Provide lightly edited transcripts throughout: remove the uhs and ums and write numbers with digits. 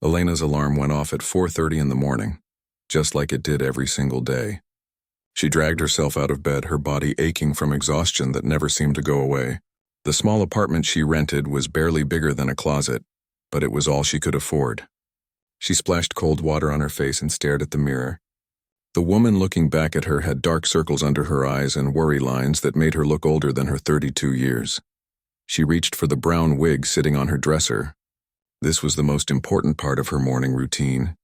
Elena's alarm went off at 4:30 in the morning, just like it did every single day. She dragged herself out of bed, her body aching from exhaustion that never seemed to go away. The small apartment she rented was barely bigger than a closet, but it was all she could afford. She splashed cold water on her face and stared at the mirror. The woman looking back at her had dark circles under her eyes and worry lines that made her look older than her 32 years. She reached for the brown wig sitting on her dresser. This was the most important part of her morning routine.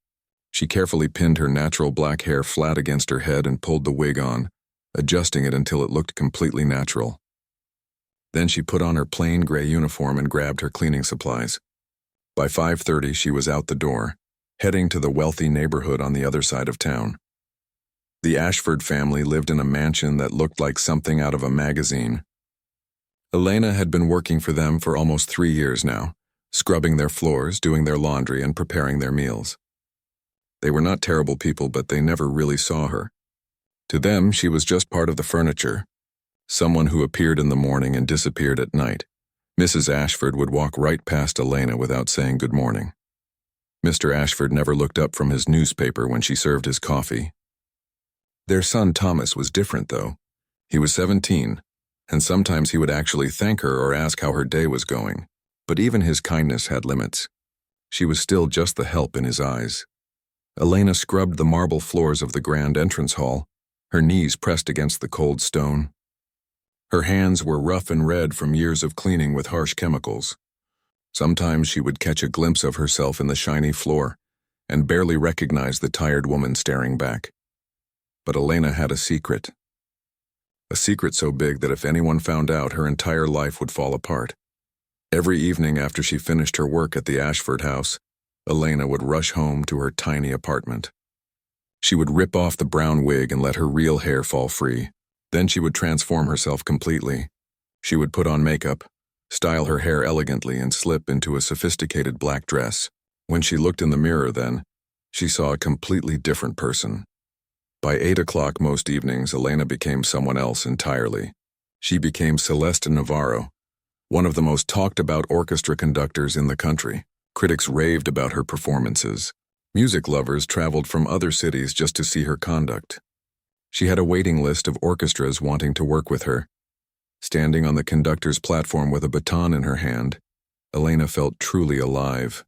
She carefully pinned her natural black hair flat against her head and pulled the wig on, adjusting it until it looked completely natural. Then she put on her plain gray uniform and grabbed her cleaning supplies. By 5:30, she was out the door, heading to the wealthy neighborhood on the other side of town. The Ashford family lived in a mansion that looked like something out of a magazine. Elena had been working for them for almost 3 years now, scrubbing their floors, doing their laundry, and preparing their meals. They were not terrible people, but they never really saw her. To them, she was just part of the furniture, someone who appeared in the morning and disappeared at night. Mrs. Ashford would walk right past Elena without saying good morning. Mr. Ashford never looked up from his newspaper when she served his coffee. Their son Thomas was different, though. He was 17, and sometimes he would actually thank her or ask how her day was going. But even his kindness had limits. She was still just the help in his eyes. Elena scrubbed the marble floors of the grand entrance hall, her knees pressed against the cold stone. Her hands were rough and red from years of cleaning with harsh chemicals. Sometimes she would catch a glimpse of herself in the shiny floor and barely recognize the tired woman staring back. But Elena had a secret so big that if anyone found out, her entire life would fall apart. Every evening after she finished her work at the Ashford house, Elena would rush home to her tiny apartment. She would rip off the brown wig and let her real hair fall free. Then she would transform herself completely. She would put on makeup, style her hair elegantly, and slip into a sophisticated black dress. When she looked in the mirror then, she saw a completely different person. By 8 o'clock most evenings, Elena became someone else entirely. She became Celeste Navarro, one of the most talked-about orchestra conductors in the country. Critics raved about her performances. Music lovers traveled from other cities just to see her conduct. She had a waiting list of orchestras wanting to work with her. Standing on the conductor's platform with a baton in her hand, Elena felt truly alive.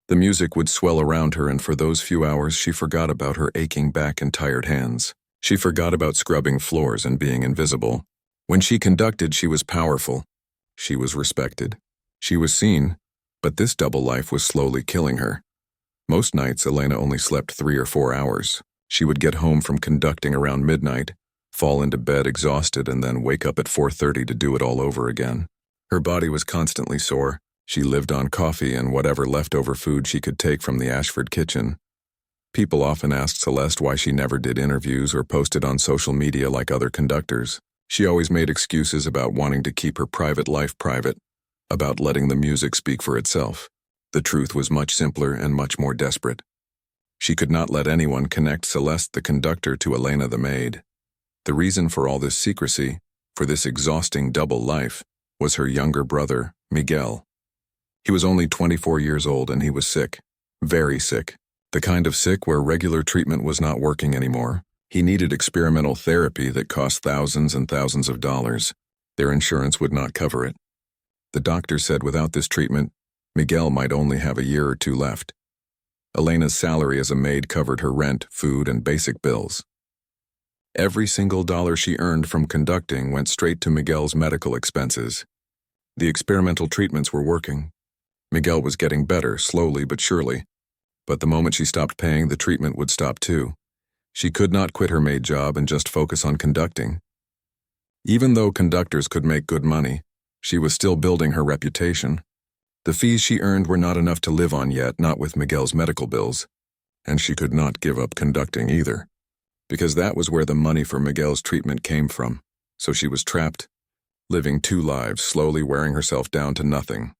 The music would swell around her, and for those few hours she forgot about her aching back and tired hands. She forgot about scrubbing floors and being invisible. When she conducted, she was powerful. She was respected. She was seen, but this double life was slowly killing her. Most nights, Elena only slept 3 or 4 hours. She would get home from conducting around midnight, fall into bed exhausted, and then wake up at 4:30 to do it all over again. Her body was constantly sore. She lived on coffee and whatever leftover food she could take from the Ashford kitchen. People often asked Celeste why she never did interviews or posted on social media like other conductors. She always made excuses about wanting to keep her private life private, about letting the music speak for itself. The truth was much simpler and much more desperate. She could not let anyone connect Celeste the conductor to Elena the maid. The reason for all this secrecy, for this exhausting double life, was her younger brother, Miguel. He was only 24 years old and he was sick, very sick. The kind of sick where regular treatment was not working anymore. He needed experimental therapy that cost thousands and thousands of dollars. Their insurance would not cover it. The doctor said without this treatment, Miguel might only have a year or 2 left. Elena's salary as a maid covered her rent, food, and basic bills. Every single dollar she earned from conducting went straight to Miguel's medical expenses. The experimental treatments were working. Miguel was getting better, slowly but surely. But the moment she stopped paying, the treatment would stop too. She could not quit her maid job and just focus on conducting. Even though conductors could make good money, she was still building her reputation. The fees she earned were not enough to live on yet, not with Miguel's medical bills. And she could not give up conducting either, because that was where the money for Miguel's treatment came from. So she was trapped, living 2 lives, slowly wearing herself down to nothing.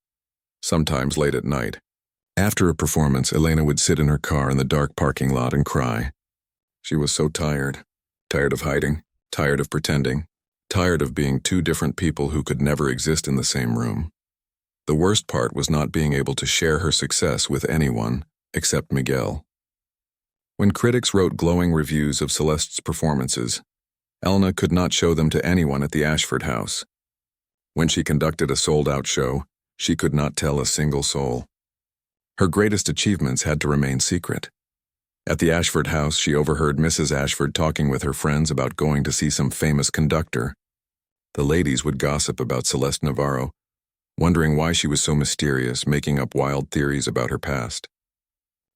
Sometimes late at night. After a performance, Elena would sit in her car in the dark parking lot and cry. She was so tired. Tired of hiding, tired of pretending, tired of being 2 different people who could never exist in the same room. The worst part was not being able to share her success with anyone except Miguel. When critics wrote glowing reviews of Celeste's performances, Elena could not show them to anyone at the Ashford house. When she conducted a sold-out show, she could not tell a single soul. Her greatest achievements had to remain secret. At the Ashford house, she overheard Mrs. Ashford talking with her friends about going to see some famous conductor. The ladies would gossip about Celeste Navarro, wondering why she was so mysterious, making up wild theories about her past.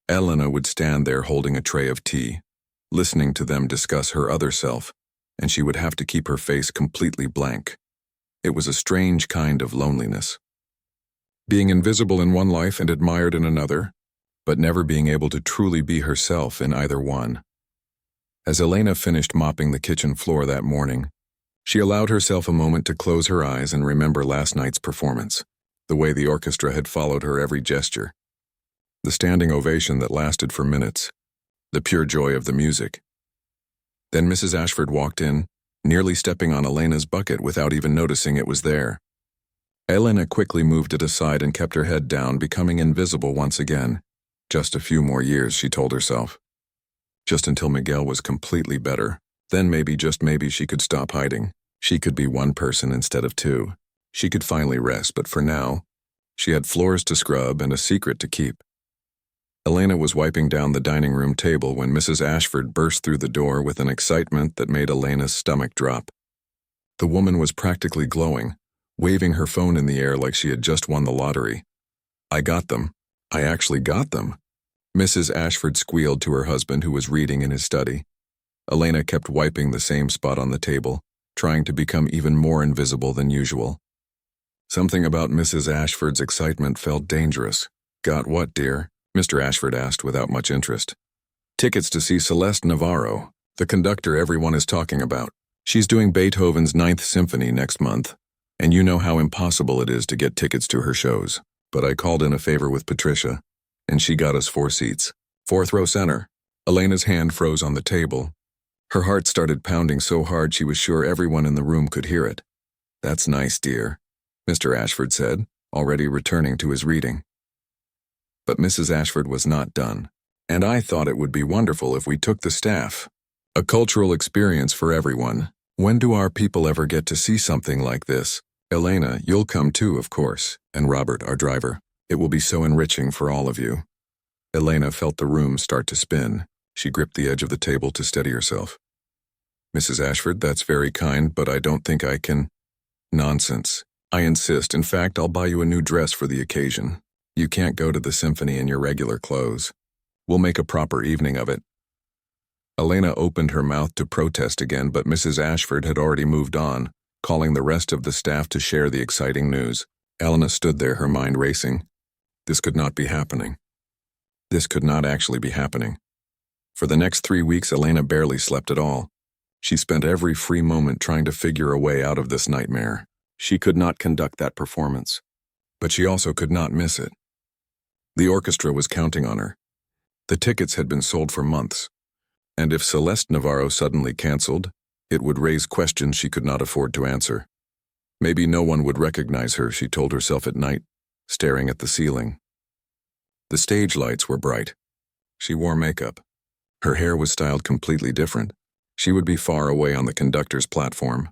Elena would stand there holding a tray of tea, listening to them discuss her other self, and she would have to keep her face completely blank. It was a strange kind of loneliness. Being invisible in one life and admired in another, but never being able to truly be herself in either one. As Elena finished mopping the kitchen floor that morning, she allowed herself a moment to close her eyes and remember last night's performance, the way the orchestra had followed her every gesture, the standing ovation that lasted for minutes, the pure joy of the music. Then Mrs. Ashford walked in, nearly stepping on Elena's bucket without even noticing it was there. Elena quickly moved it aside and kept her head down, becoming invisible once again. Just a few more years, she told herself. Just until Miguel was completely better. Then maybe, just maybe, she could stop hiding. She could be one person instead of two. She could finally rest, but for now, she had floors to scrub and a secret to keep. Elena was wiping down the dining room table when Mrs. Ashford burst through the door with an excitement that made Elena's stomach drop. The woman was practically glowing, waving her phone in the air like she had just won the lottery. "I got them. I actually got them," Mrs. Ashford squealed to her husband, who was reading in his study. Elena kept wiping the same spot on the table, trying to become even more invisible than usual. Something about Mrs. Ashford's excitement felt dangerous. "Got what, dear?" Mr. Ashford asked without much interest. "Tickets to see Celeste Navarro, the conductor everyone is talking about. She's doing Beethoven's Ninth Symphony next month, and you know how impossible it is to get tickets to her shows. But I called in a favor with Patricia, and she got us 4 seats. 4th row center." Elena's hand froze on the table. Her heart started pounding so hard she was sure everyone in the room could hear it. "That's nice, dear," Mr. Ashford said, already returning to his reading. But Mrs. Ashford was not done. "And I thought it would be wonderful if we took the staff. A cultural experience for everyone. When do our people ever get to see something like this? Elena, you'll come too, of course, and Robert, our driver. It will be so enriching for all of you." Elena felt the room start to spin. She gripped the edge of the table to steady herself. "Mrs. Ashford, that's very kind, but I don't think I can." "Nonsense. I insist. In fact, I'll buy you a new dress for the occasion. You can't go to the symphony in your regular clothes. We'll make a proper evening of it." Elena opened her mouth to protest again, but Mrs. Ashford had already moved on, calling the rest of the staff to share the exciting news. Elena stood there, her mind racing. This could not be happening. This could not actually be happening. For the next 3 weeks, Elena barely slept at all. She spent every free moment trying to figure a way out of this nightmare. She could not conduct that performance, but she also could not miss it. The orchestra was counting on her. The tickets had been sold for months, and if Celeste Navarro suddenly canceled, it would raise questions she could not afford to answer. Maybe no one would recognize her, she told herself at night, staring at the ceiling. The stage lights were bright. She wore makeup. Her hair was styled completely different. She would be far away on the conductor's platform.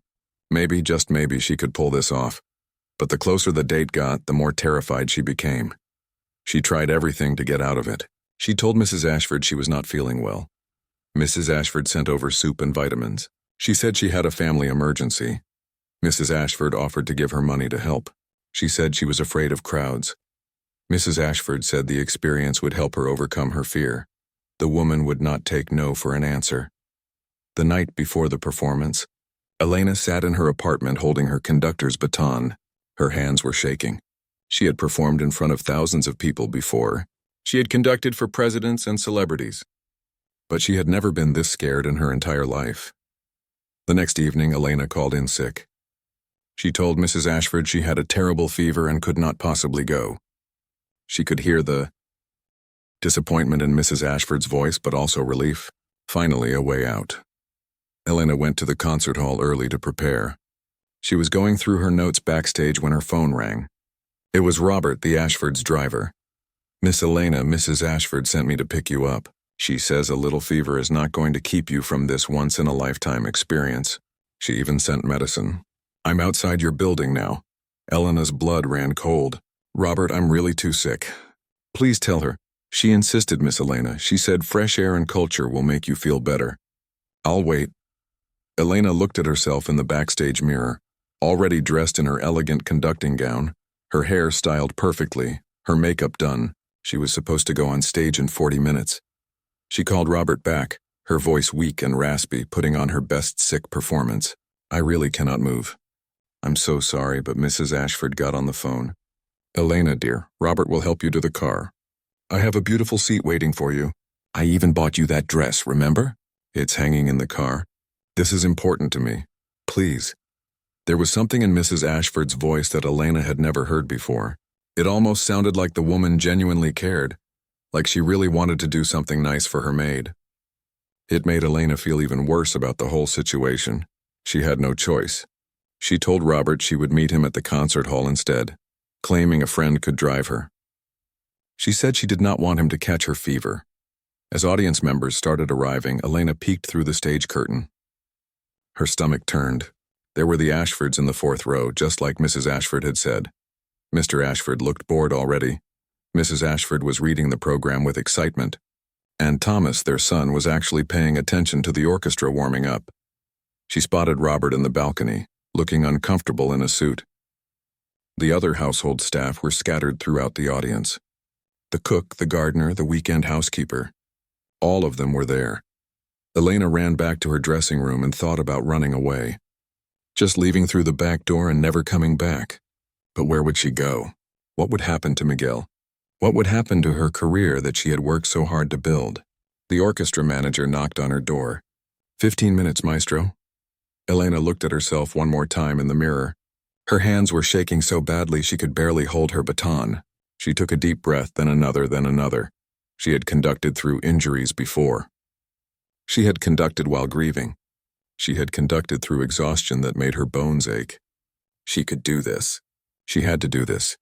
Maybe, just maybe, she could pull this off. But the closer the date got, the more terrified she became. She tried everything to get out of it. She told Mrs. Ashford she was not feeling well. Mrs. Ashford sent over soup and vitamins. She said she had a family emergency. Mrs. Ashford offered to give her money to help. She said she was afraid of crowds. Mrs. Ashford said the experience would help her overcome her fear. The woman would not take no for an answer. The night before the performance, Elena sat in her apartment holding her conductor's baton. Her hands were shaking. She had performed in front of thousands of people before. She had conducted for presidents and celebrities. But she had never been this scared in her entire life. The next evening, Elena called in sick. She told Mrs. Ashford she had a terrible fever and could not possibly go. She could hear the disappointment in Mrs. Ashford's voice, but also relief. Finally, a way out. Elena went to the concert hall early to prepare. She was going through her notes backstage when her phone rang. It was Robert, the Ashford's driver. Miss Elena, Mrs. Ashford sent me to pick you up. She says a little fever is not going to keep you from this once-in-a-lifetime experience. She even sent medicine. I'm outside your building now. Elena's blood ran cold. Robert, I'm really too sick. Please tell her. She insisted, Miss Elena. She said fresh air and culture will make you feel better. I'll wait. Elena looked at herself in the backstage mirror, already dressed in her elegant conducting gown, her hair styled perfectly, her makeup done. She was supposed to go on stage in 40 minutes. She called Robert back, her voice weak and raspy, putting on her best sick performance. I really cannot move. I'm so sorry, but Mrs. Ashford got on the phone. Elena, dear, Robert will help you to the car. I have a beautiful seat waiting for you. I even bought you that dress, remember? It's hanging in the car. This is important to me. Please. There was something in Mrs. Ashford's voice that Elena had never heard before. It almost sounded like the woman genuinely cared, like she really wanted to do something nice for her maid. It made Elena feel even worse about the whole situation. She had no choice. She told Robert she would meet him at the concert hall instead, claiming a friend could drive her. She said she did not want him to catch her fever. As audience members started arriving, Elena peeked through the stage curtain. Her stomach turned. There were the Ashfords in the fourth row, just like Mrs. Ashford had said. Mr. Ashford looked bored already. Mrs. Ashford was reading the program with excitement. And Thomas, their son, was actually paying attention to the orchestra warming up. She spotted Robert in the balcony, looking uncomfortable in a suit. The other household staff were scattered throughout the audience. The cook, the gardener, the weekend housekeeper. All of them were there. Elena ran back to her dressing room and thought about running away. Just leaving through the back door and never coming back. But where would she go? What would happen to Miguel? What would happen to her career that she had worked so hard to build? The orchestra manager knocked on her door. 15 minutes, Maestro. Elena looked at herself one more time in the mirror. Her hands were shaking so badly she could barely hold her baton. She took a deep breath, then another, then another. She had conducted through injuries before. She had conducted while grieving. She had conducted through exhaustion that made her bones ache. She could do this. She had to do this.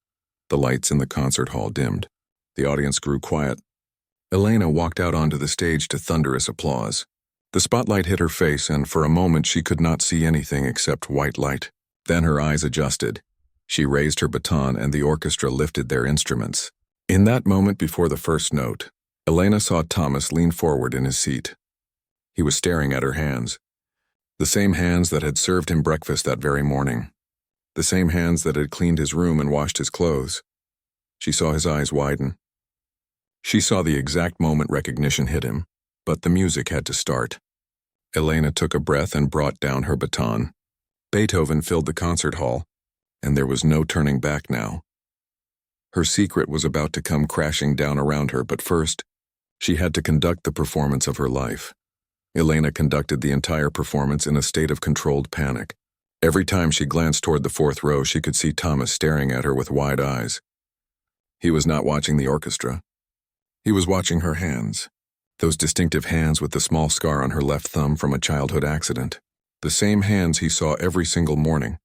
The lights in the concert hall dimmed. The audience grew quiet. Elena walked out onto the stage to thunderous applause. The spotlight hit her face, and for a moment she could not see anything except white light. Then her eyes adjusted. She raised her baton and the orchestra lifted their instruments. In that moment before the first note, Elena saw Thomas lean forward in his seat. He was staring at her hands. The same hands that had served him breakfast that very morning. The same hands that had cleaned his room and washed his clothes. She saw his eyes widen. She saw the exact moment recognition hit him, but the music had to start. Elena took a breath and brought down her baton. Beethoven filled the concert hall, and there was no turning back now. Her secret was about to come crashing down around her, but first, she had to conduct the performance of her life. Elena conducted the entire performance in a state of controlled panic. Every time she glanced toward the fourth row, she could see Thomas staring at her with wide eyes. He was not watching the orchestra. He was watching her hands. Those distinctive hands with the small scar on her left thumb from a childhood accident. The same hands he saw every single morning.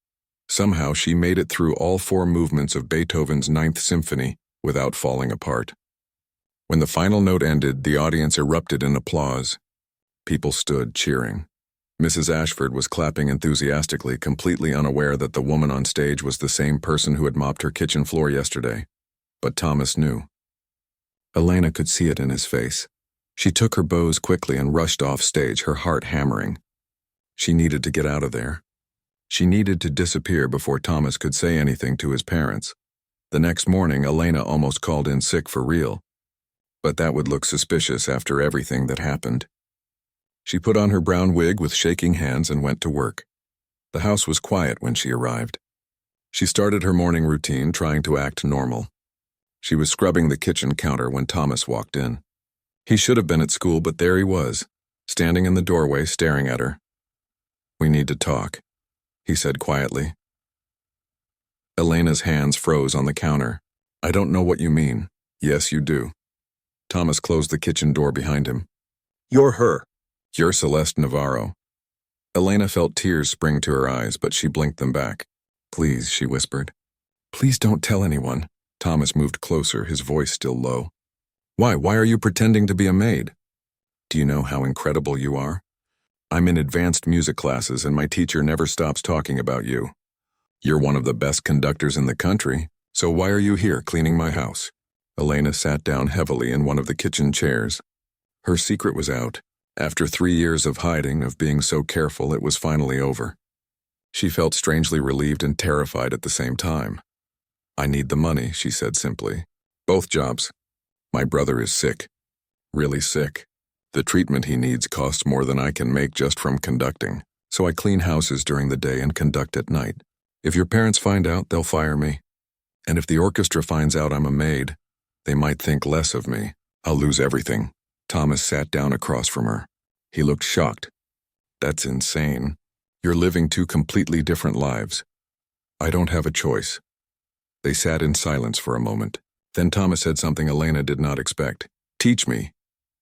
Somehow she made it through all 4 movements of Beethoven's Ninth Symphony without falling apart. When the final note ended, the audience erupted in applause. People stood cheering. Mrs. Ashford was clapping enthusiastically, completely unaware that the woman on stage was the same person who had mopped her kitchen floor yesterday. But Thomas knew. Elena could see it in his face. She took her bows quickly and rushed off stage, her heart hammering. She needed to get out of there. She needed to disappear before Thomas could say anything to his parents. The next morning, Elena almost called in sick for real. But that would look suspicious after everything that happened. She put on her brown wig with shaking hands and went to work. The house was quiet when she arrived. She started her morning routine, trying to act normal. She was scrubbing the kitchen counter when Thomas walked in. He should have been at school, but there he was, standing in the doorway staring at her. "We need to talk," he said quietly. Elena's hands froze on the counter. "I don't know what you mean." "Yes, you do." Thomas closed the kitchen door behind him. "You're her. You're Celeste Navarro." Elena felt tears spring to her eyes, but she blinked them back. "Please," she whispered. Please don't tell anyone. Thomas moved closer, his voice still low. Why? Why are you pretending to be a maid? Do you know how incredible you are? I'm in advanced music classes and my teacher never stops talking about you. You're one of the best conductors in the country, so why are you here cleaning my house? Elena sat down heavily in one of the kitchen chairs. Her secret was out. After 3 years of hiding, of being so careful, it was finally over. She felt strangely relieved and terrified at the same time. I need the money, she said simply. Both jobs. My brother is sick. Really sick. The treatment he needs costs more than I can make just from conducting, so I clean houses during the day and conduct at night. If your parents find out, they'll fire me. And if the orchestra finds out I'm a maid, they might think less of me. I'll lose everything. Thomas sat down across from her. He looked shocked. That's insane. You're living 2 completely different lives. I don't have a choice. They sat in silence for a moment. Then Thomas said something Elena did not expect. Teach me.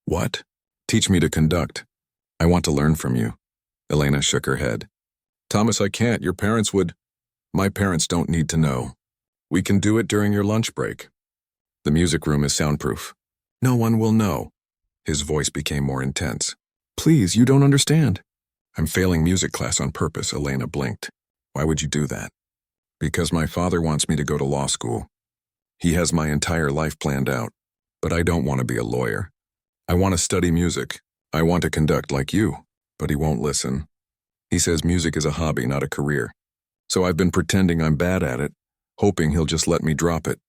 What? Teach me to conduct. I want to learn from you. Elena shook her head. Thomas, I can't. Your parents would. My parents don't need to know. We can do it during your lunch break. The music room is soundproof. No one will know. His voice became more intense. Please, you don't understand. I'm failing music class on purpose, Elena blinked. Why would you do that? Because my father wants me to go to law school. He has my entire life planned out, but I don't want to be a lawyer. I want to study music. I want to conduct like you, but he won't listen. He says music is a hobby, not a career. So I've been pretending I'm bad at it, hoping he'll just let me drop it.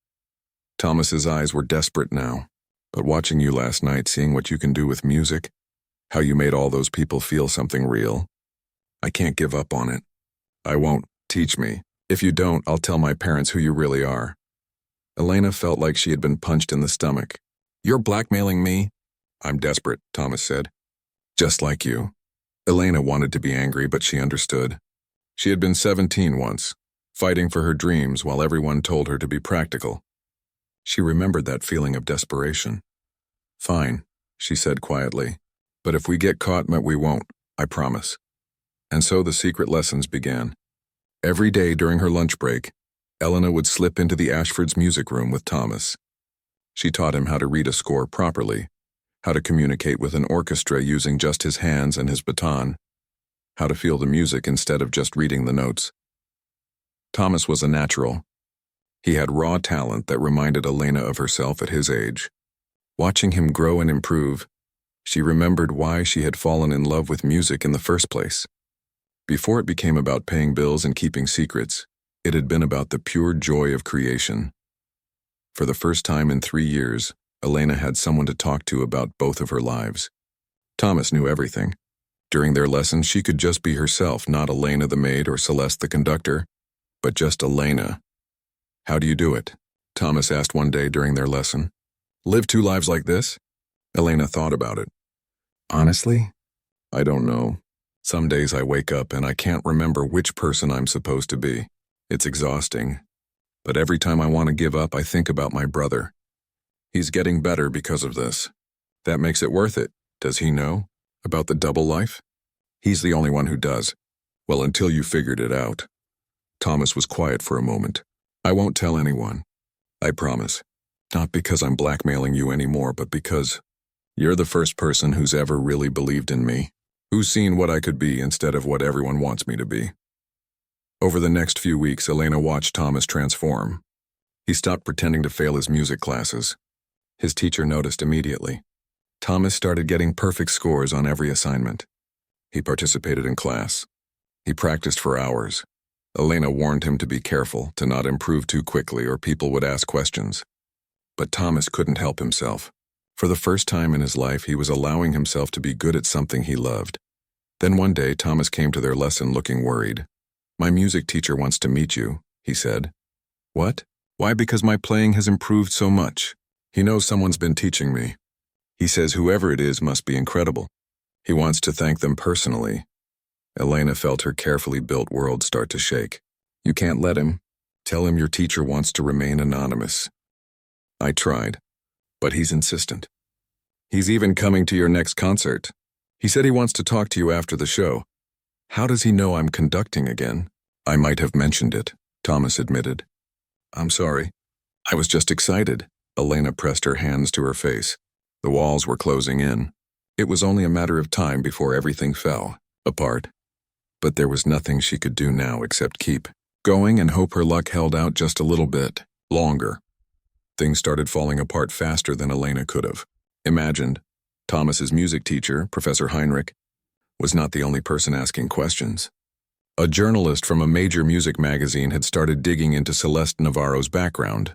Thomas's eyes were desperate now, but watching you last night, seeing what you can do with music, how you made all those people feel something real, I can't give up on it. I won't. Teach me. If you don't, I'll tell my parents who you really are. Elena felt like she had been punched in the stomach. You're blackmailing me? I'm desperate, Thomas said. Just like you. Elena wanted to be angry, but she understood. She had been 17 once, fighting for her dreams while everyone told her to be practical. She remembered that feeling of desperation. Fine, she said quietly, but if we get caught, we won't, I promise. And so the secret lessons began. Every day during her lunch break, Elena would slip into the Ashfords' music room with Thomas. She taught him how to read a score properly, how to communicate with an orchestra using just his hands and his baton, how to feel the music instead of just reading the notes. Thomas was a natural. He had raw talent that reminded Elena of herself at his age. Watching him grow and improve, she remembered why she had fallen in love with music in the first place. Before it became about paying bills and keeping secrets, it had been about the pure joy of creation. For the first time in 3 years, Elena had someone to talk to about both of her lives. Thomas knew everything. During their lessons, she could just be herself, not Elena the maid or Celeste the conductor, but just Elena. How do you do it? Thomas asked one day during their lesson. Live 2 lives like this? Elena thought about it. Honestly, I don't know. Some days I wake up and I can't remember which person I'm supposed to be. It's exhausting. But every time I want to give up, I think about my brother. He's getting better because of this. That makes it worth it. Does he know about the double life? He's the only one who does. Well, until you figured it out. Thomas was quiet for a moment. I won't tell anyone. I promise. Not because I'm blackmailing you anymore, but because you're the first person who's ever really believed in me, who's seen what I could be instead of what everyone wants me to be. Over the next few weeks, Elena watched Thomas transform. He stopped pretending to fail his music classes. His teacher noticed immediately. Thomas started getting perfect scores on every assignment. He participated in class. He practiced for hours. Elena warned him to be careful, to not improve too quickly or people would ask questions. But Thomas couldn't help himself. For the first time in his life, he was allowing himself to be good at something he loved. Then one day, Thomas came to their lesson looking worried. My music teacher wants to meet you, he said. What? Why? Because my playing has improved so much. He knows someone's been teaching me. He says whoever it is must be incredible. He wants to thank them personally. Elena felt her carefully built world start to shake. You can't let him. Tell him your teacher wants to remain anonymous. I tried, but he's insistent. He's even coming to your next concert. He said he wants to talk to you after the show. How does he know I'm conducting again? I might have mentioned it, Thomas admitted. I'm sorry. I was just excited. Elena pressed her hands to her face. The walls were closing in. It was only a matter of time before everything fell apart. But there was nothing she could do now except keep going and hope her luck held out just a little bit longer. Things started falling apart faster than Elena could have imagined. Thomas's music teacher, Professor Heinrich, was not the only person asking questions. A journalist from a major music magazine had started digging into Celeste Navarro's background.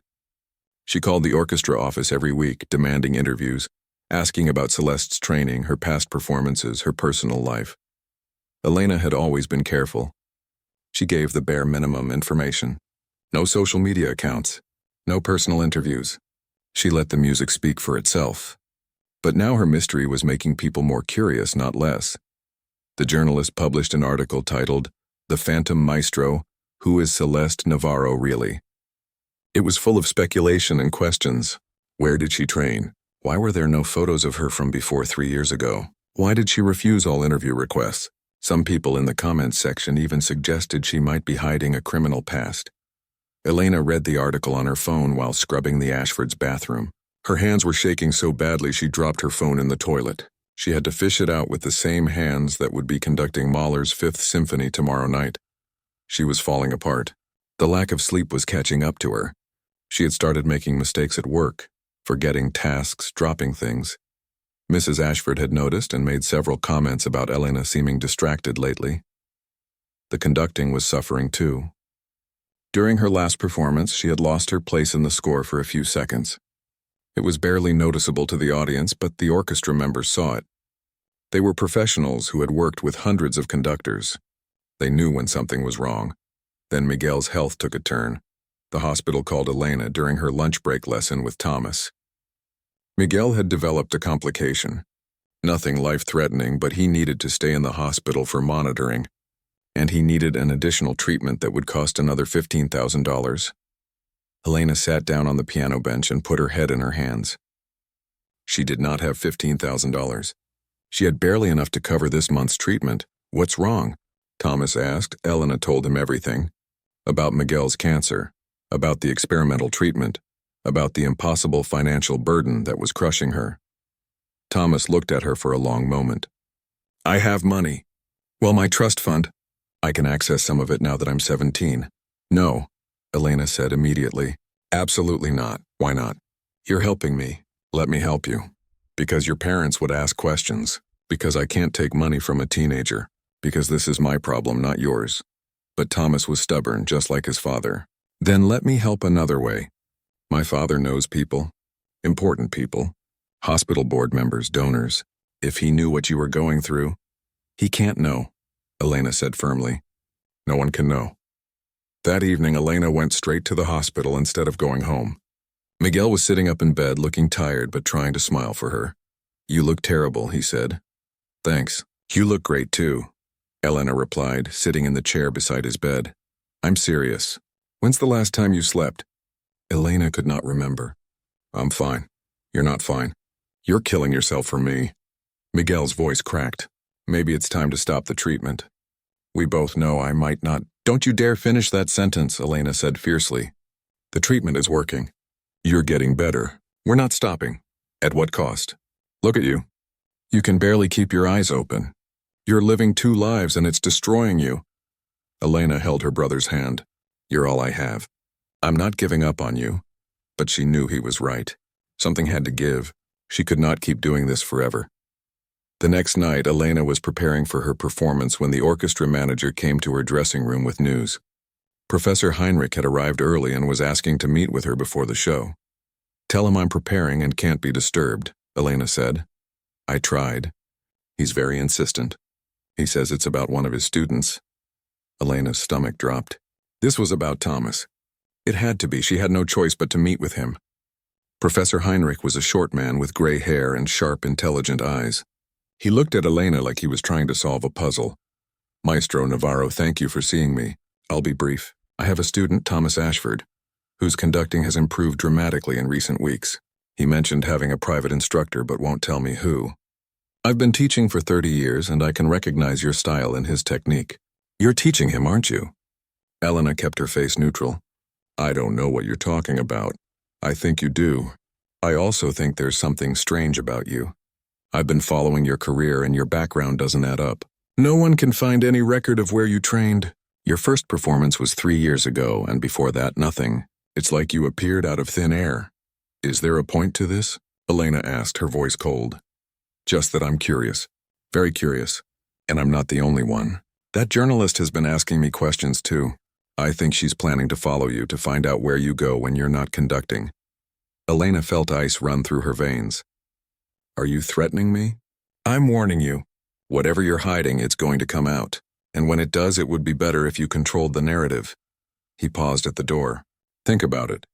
She called the orchestra office every week, demanding interviews, asking about Celeste's training, her past performances, her personal life. Elena had always been careful. She gave the bare minimum information. No social media accounts, no personal interviews. She let the music speak for itself. But now her mystery was making people more curious, not less. The journalist published an article titled, "The Phantom Maestro, Who is Celeste Navarro Really?" It was full of speculation and questions. Where did she train? Why were there no photos of her from before 3 years ago? Why did she refuse all interview requests? Some people in the comments section even suggested she might be hiding a criminal past. Elena read the article on her phone while scrubbing the Ashfords' bathroom. Her hands were shaking so badly she dropped her phone in the toilet. She had to fish it out with the same hands that would be conducting Mahler's Fifth Symphony tomorrow night. She was falling apart. The lack of sleep was catching up to her. She had started making mistakes at work, forgetting tasks, dropping things. Mrs. Ashford had noticed and made several comments about Elena seeming distracted lately. The conducting was suffering too. During her last performance, she had lost her place in the score for a few seconds. It was barely noticeable to the audience, but the orchestra members saw it. They were professionals who had worked with hundreds of conductors. They knew when something was wrong. Then Miguel's health took a turn. The hospital called Elena during her lunch break lesson with Thomas. Miguel had developed a complication. Nothing life-threatening, but he needed to stay in the hospital for monitoring, and he needed an additional treatment that would cost another $15,000. Elena sat down on the piano bench and put her head in her hands. She did not have $15,000. She had barely enough to cover this month's treatment. What's wrong? Thomas asked. Elena told him everything. About Miguel's cancer, about the experimental treatment, about the impossible financial burden that was crushing her. Thomas looked at her for a long moment. I have money. Well, my trust fund. I can access some of it now that I'm 17. No, Elena said immediately. Absolutely not. Why not? You're helping me. Let me help you. Because your parents would ask questions. Because I can't take money from a teenager. Because this is my problem, not yours. But Thomas was stubborn, just like his father. Then let me help another way. My father knows people. Important people. Hospital board members, donors. If he knew what you were going through. He can't know, Elena said firmly. No one can know. That evening, Elena went straight to the hospital instead of going home. Miguel was sitting up in bed, looking tired but trying to smile for her. You look terrible, he said. Thanks. You look great too, Elena replied, sitting in the chair beside his bed. I'm serious. When's the last time you slept? Elena could not remember. I'm fine. You're not fine. You're killing yourself for me. Miguel's voice cracked. Maybe it's time to stop the treatment. We both know I might not. Don't you dare finish that sentence, Elena said fiercely. The treatment is working. You're getting better. We're not stopping. At what cost? Look at you. You can barely keep your eyes open. You're living 2 lives and it's destroying you. Elena held her brother's hand. You're all I have. I'm not giving up on you. But she knew he was right. Something had to give. She could not keep doing this forever. The next night, Elena was preparing for her performance when the orchestra manager came to her dressing room with news. Professor Heinrich had arrived early and was asking to meet with her before the show. Tell him I'm preparing and can't be disturbed, Elena said. I tried. He's very insistent. He says it's about one of his students. Elena's stomach dropped. This was about Thomas. It had to be. She had no choice but to meet with him. Professor Heinrich was a short man with gray hair and sharp, intelligent eyes. He looked at Elena like he was trying to solve a puzzle. Maestro Navarro, thank you for seeing me. I'll be brief. I have a student, Thomas Ashford, whose conducting has improved dramatically in recent weeks. He mentioned having a private instructor but won't tell me who. I've been teaching for 30 years and I can recognize your style and his technique. You're teaching him, aren't you? Elena kept her face neutral. I don't know what you're talking about. I think you do. I also think there's something strange about you. I've been following your career and your background doesn't add up. No one can find any record of where you trained. Your first performance was 3 years ago, and before that, nothing. It's like you appeared out of thin air. Is there a point to this? Elena asked, her voice cold. Just that I'm curious. Very curious. And I'm not the only one. That journalist has been asking me questions too. I think she's planning to follow you to find out where you go when you're not conducting. Elena felt ice run through her veins. Are you threatening me? I'm warning you. Whatever you're hiding, it's going to come out. And when it does, it would be better if you controlled the narrative. He paused at the door. Think about it.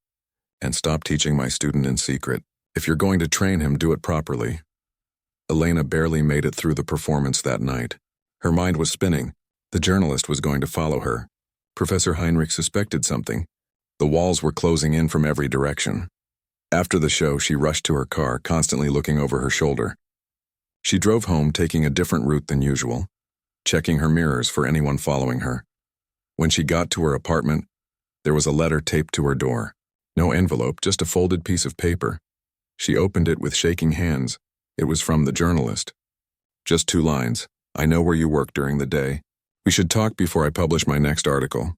And stop teaching my student in secret. If you're going to train him, do it properly. Elena barely made it through the performance that night. Her mind was spinning. The journalist was going to follow her. Professor Heinrich suspected something. The walls were closing in from every direction. After the show, she rushed to her car, constantly looking over her shoulder. She drove home, taking a different route than usual, checking her mirrors for anyone following her. When she got to her apartment, there was a letter taped to her door. No envelope, just a folded piece of paper. She opened it with shaking hands. It was from the journalist. Just 2 lines. I know where you work during the day. We should talk before I publish my next article.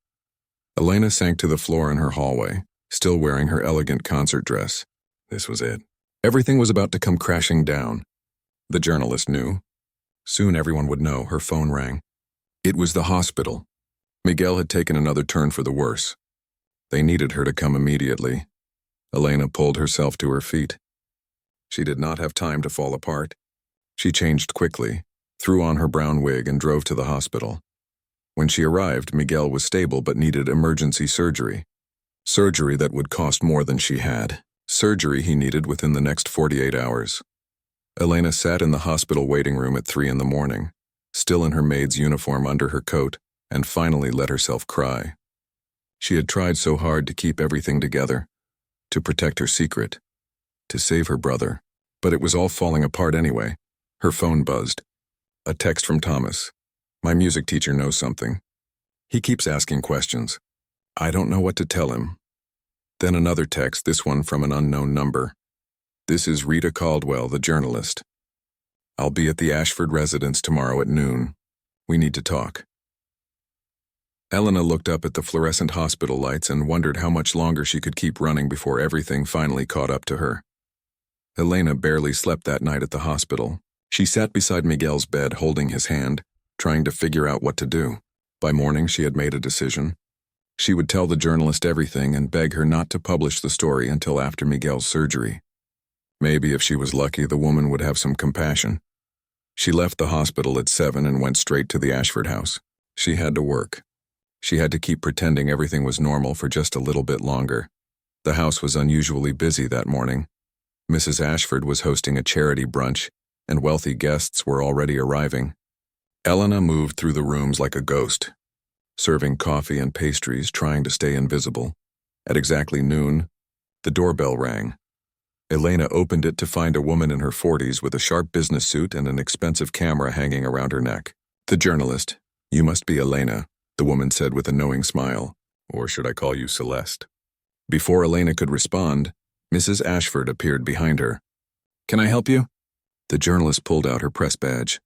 Elena sank to the floor in her hallway, still wearing her elegant concert dress. This was it. Everything was about to come crashing down. The journalist knew. Soon everyone would know. Her phone rang. It was the hospital. Miguel had taken another turn for the worse. They needed her to come immediately. Elena pulled herself to her feet. She did not have time to fall apart. She changed quickly, threw on her brown wig, and drove to the hospital. When she arrived, Miguel was stable but needed emergency surgery. Surgery that would cost more than she had. Surgery he needed within the next 48 hours. Elena sat in the hospital waiting room at 3 in the morning, still in her maid's uniform under her coat, and finally let herself cry. She had tried so hard to keep everything together, to protect her secret, to save her brother, but it was all falling apart anyway. Her phone buzzed. A text from Thomas. My music teacher knows something. He keeps asking questions. I don't know what to tell him. Then another text, this one from an unknown number. This is Rita Caldwell, the journalist. I'll be at the Ashford residence tomorrow at noon. We need to talk. Elena looked up at the fluorescent hospital lights and wondered how much longer she could keep running before everything finally caught up to her. Elena barely slept that night at the hospital. She sat beside Miguel's bed, holding his hand, trying to figure out what to do. By morning, she had made a decision. She would tell the journalist everything and beg her not to publish the story until after Miguel's surgery. Maybe if she was lucky, the woman would have some compassion. She left the hospital at 7 and went straight to the Ashford house. She had to work. She had to keep pretending everything was normal for just a little bit longer. The house was unusually busy that morning. Mrs. Ashford was hosting a charity brunch, and wealthy guests were already arriving. Elena moved through the rooms like a ghost, serving coffee and pastries, trying to stay invisible. At exactly noon, the doorbell rang. Elena opened it to find a woman in her 40s with a sharp business suit and an expensive camera hanging around her neck. The journalist. You must be Elena, the woman said with a knowing smile. Or should I call you Celeste? Before Elena could respond, Mrs. Ashford appeared behind her. Can I help you? The journalist pulled out her press badge.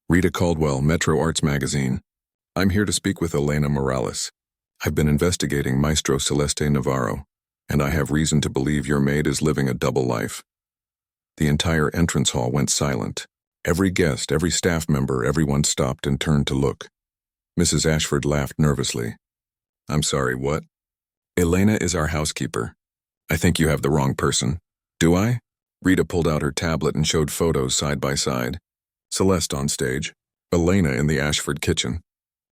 Rita Caldwell, Metro Arts Magazine. I'm here to speak with Elena Morales. I've been investigating Maestro Celeste Navarro, and I have reason to believe your maid is living a double life. The entire entrance hall went silent. Every guest, every staff member, everyone stopped and turned to look. Mrs. Ashford laughed nervously. I'm sorry, what? Elena is our housekeeper. I think you have the wrong person. Do I? Rita pulled out her tablet and showed photos side by side. Celeste on stage, Elena in the Ashford kitchen.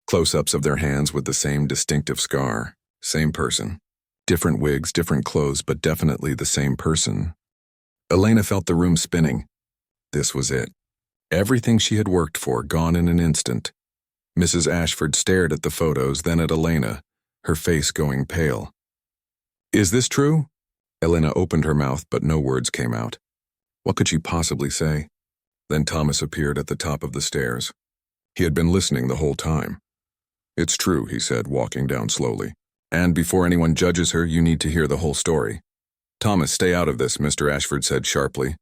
Close-ups of their hands with the same distinctive scar. Same person. Different wigs, different clothes, but definitely the same person. Elena felt the room spinning. This was it. Everything she had worked for, gone in an instant. Mrs. Ashford stared at the photos, then at Elena, her face going pale. Is this true? Elena opened her mouth, but no words came out. What could she possibly say? Then Thomas appeared at the top of the stairs. He had been listening the whole time. It's true, he said, walking down slowly. And before anyone judges her, you need to hear the whole story. Thomas, stay out of this, Mr. Ashford said sharply.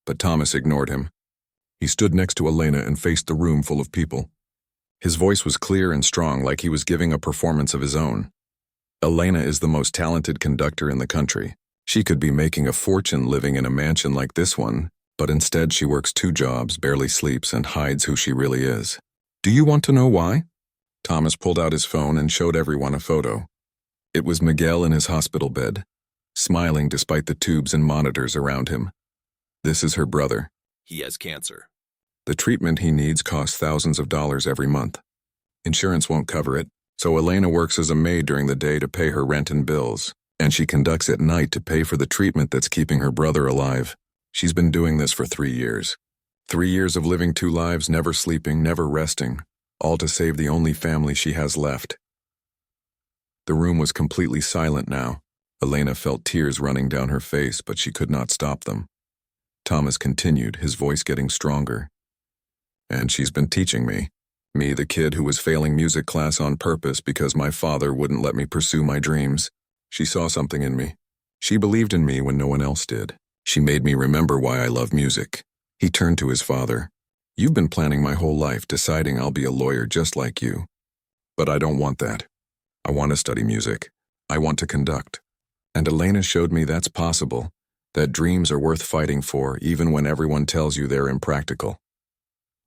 But Thomas ignored him. He stood next to Elena and faced the room full of people. His voice was clear and strong, like he was giving a performance of his own. Elena is the most talented conductor in the country. She could be making a fortune living in a mansion like this one, but instead she works 2 jobs, barely sleeps, and hides who she really is. Do you want to know why? Thomas pulled out his phone and showed everyone a photo. It was Miguel in his hospital bed, smiling despite the tubes and monitors around him. This is her brother. He has cancer. The treatment he needs costs thousands of dollars every month. Insurance won't cover it, so Elena works as a maid during the day to pay her rent and bills, and she conducts at night to pay for the treatment that's keeping her brother alive. She's been doing this for 3 years. 3 years of living 2 lives, never sleeping, never resting, all to save the only family she has left. The room was completely silent now. Elena felt tears running down her face, but she could not stop them. Thomas continued, his voice getting stronger. And she's been teaching me, the kid who was failing music class on purpose because my father wouldn't let me pursue my dreams. She saw something in me. She believed in me when no one else did. She made me remember why I love music. He turned to his father. You've been planning my whole life, deciding I'll be a lawyer just like you. But I don't want that. I want to study music. I want to conduct. And Elena showed me that's possible, that dreams are worth fighting for even when everyone tells you they're impractical.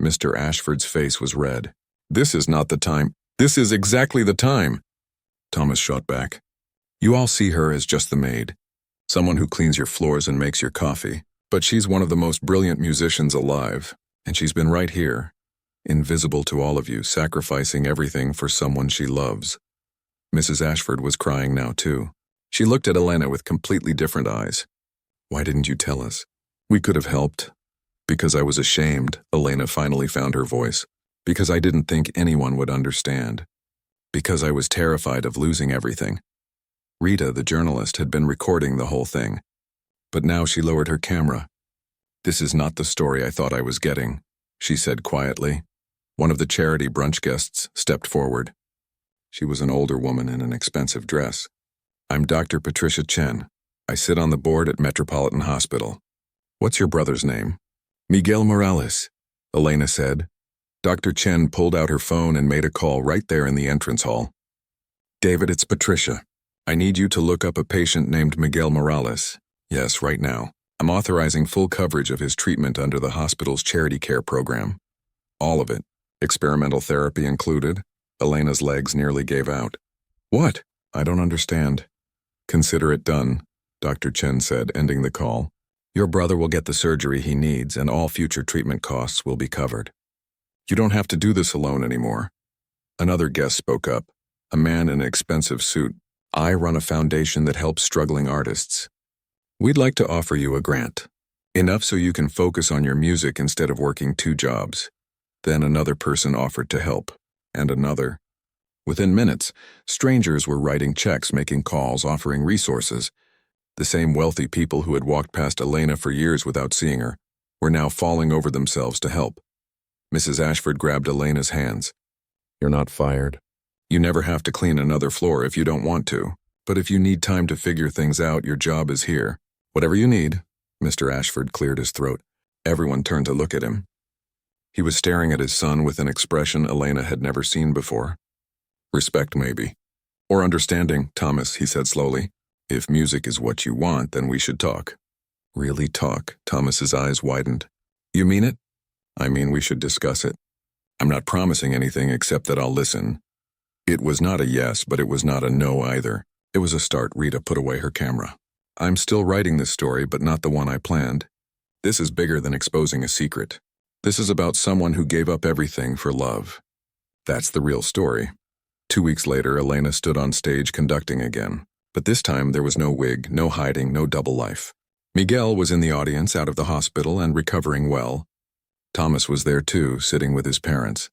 Mr. Ashford's face was red. This is not the time. This is exactly the time. Thomas shot back. You all see her as just the maid. Someone who cleans your floors and makes your coffee. But she's one of the most brilliant musicians alive, and she's been right here, invisible to all of you, sacrificing everything for someone she loves. Mrs. Ashford was crying now too. She looked at Elena with completely different eyes. Why didn't you tell us? We could have helped. Because I was ashamed, Elena finally found her voice. Because I didn't think anyone would understand. Because I was terrified of losing everything. Rita, the journalist, had been recording the whole thing. But now she lowered her camera. This is not the story I thought I was getting, she said quietly. One of the charity brunch guests stepped forward. She was an older woman in an expensive dress. I'm Dr. Patricia Chen. I sit on the board at Metropolitan Hospital. What's your brother's name? Miguel Morales, Elena said. Dr. Chen pulled out her phone and made a call right there in the entrance hall. David, it's Patricia. I need you to look up a patient named Miguel Morales. Yes, right now. I'm authorizing full coverage of his treatment under the hospital's charity care program. All of it. Experimental therapy included. Elena's legs nearly gave out. What? I don't understand. Consider it done, Dr. Chen said, ending the call. Your brother will get the surgery he needs, and all future treatment costs will be covered. You don't have to do this alone anymore. Another guest spoke up, a man in an expensive suit. I run a foundation that helps struggling artists. We'd like to offer you a grant. Enough so you can focus on your music instead of working 2 jobs. Then another person offered to help, and another. Within minutes, strangers were writing checks, making calls, offering resources. The same wealthy people who had walked past Elena for years without seeing her were now falling over themselves to help. Mrs. Ashford grabbed Elena's hands. You're not fired. You never have to clean another floor if you don't want to. But if you need time to figure things out, your job is here. Whatever you need. Mr. Ashford cleared his throat. Everyone turned to look at him. He was staring at his son with an expression Elena had never seen before. Respect, maybe. Or understanding, Thomas, he said slowly. If music is what you want, then we should talk. Really talk? Thomas's eyes widened. You mean it? I mean we should discuss it. I'm not promising anything except that I'll listen. It was not a yes, but it was not a no either. It was a start. Rita put away her camera. I'm still writing this story, but not the one I planned. This is bigger than exposing a secret. This is about someone who gave up everything for love. That's the real story. 2 weeks later, Elena stood on stage conducting again. But this time there was no wig, no hiding, no double life. Miguel was in the audience, out of the hospital and recovering well. Thomas was there too, sitting with his parents.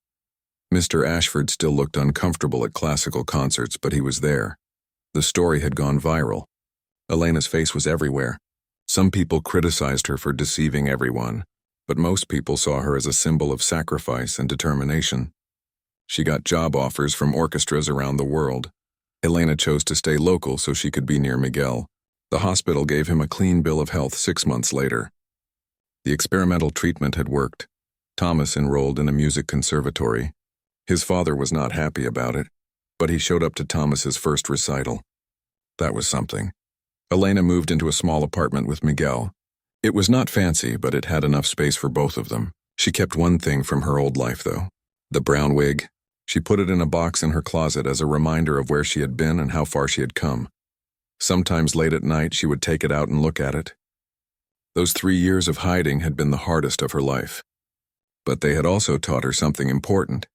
Mr. Ashford still looked uncomfortable at classical concerts, but he was there. The story had gone viral. Elena's face was everywhere. Some people criticized her for deceiving everyone, but most people saw her as a symbol of sacrifice and determination. She got job offers from orchestras around the world. Elena chose to stay local so she could be near Miguel. The hospital gave him a clean bill of health 6 months later. The experimental treatment had worked. Thomas enrolled in a music conservatory. His father was not happy about it, but he showed up to Thomas's first recital. That was something. Elena moved into a small apartment with Miguel. It was not fancy, but it had enough space for both of them. She kept one thing from her old life, though. The brown wig. She put it in a box in her closet as a reminder of where she had been and how far she had come. Sometimes late at night, she would take it out and look at it. Those 3 years of hiding had been the hardest of her life. But they had also taught her something important.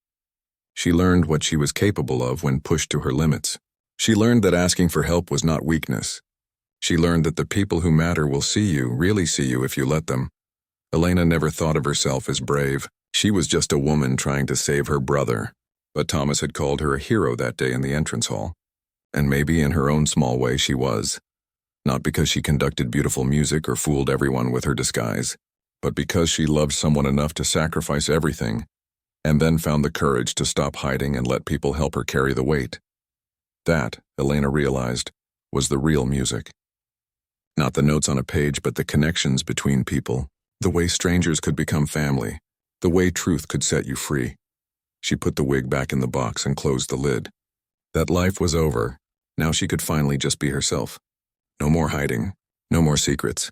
She learned what she was capable of when pushed to her limits. She learned that asking for help was not weakness. She learned that the people who matter will see you, really see you if you let them. Elena never thought of herself as brave. She was just a woman trying to save her brother. But Thomas had called her a hero that day in the entrance hall. And maybe in her own small way she was. Not because she conducted beautiful music or fooled everyone with her disguise, but because she loved someone enough to sacrifice everything, and then found the courage to stop hiding and let people help her carry the weight. That, Elena realized, was the real music. Not the notes on a page, but the connections between people, the way strangers could become family, the way truth could set you free. She put the wig back in the box and closed the lid. That life was over. Now she could finally just be herself. No more hiding, no more secrets.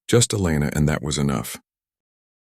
Just Elena, and that was enough.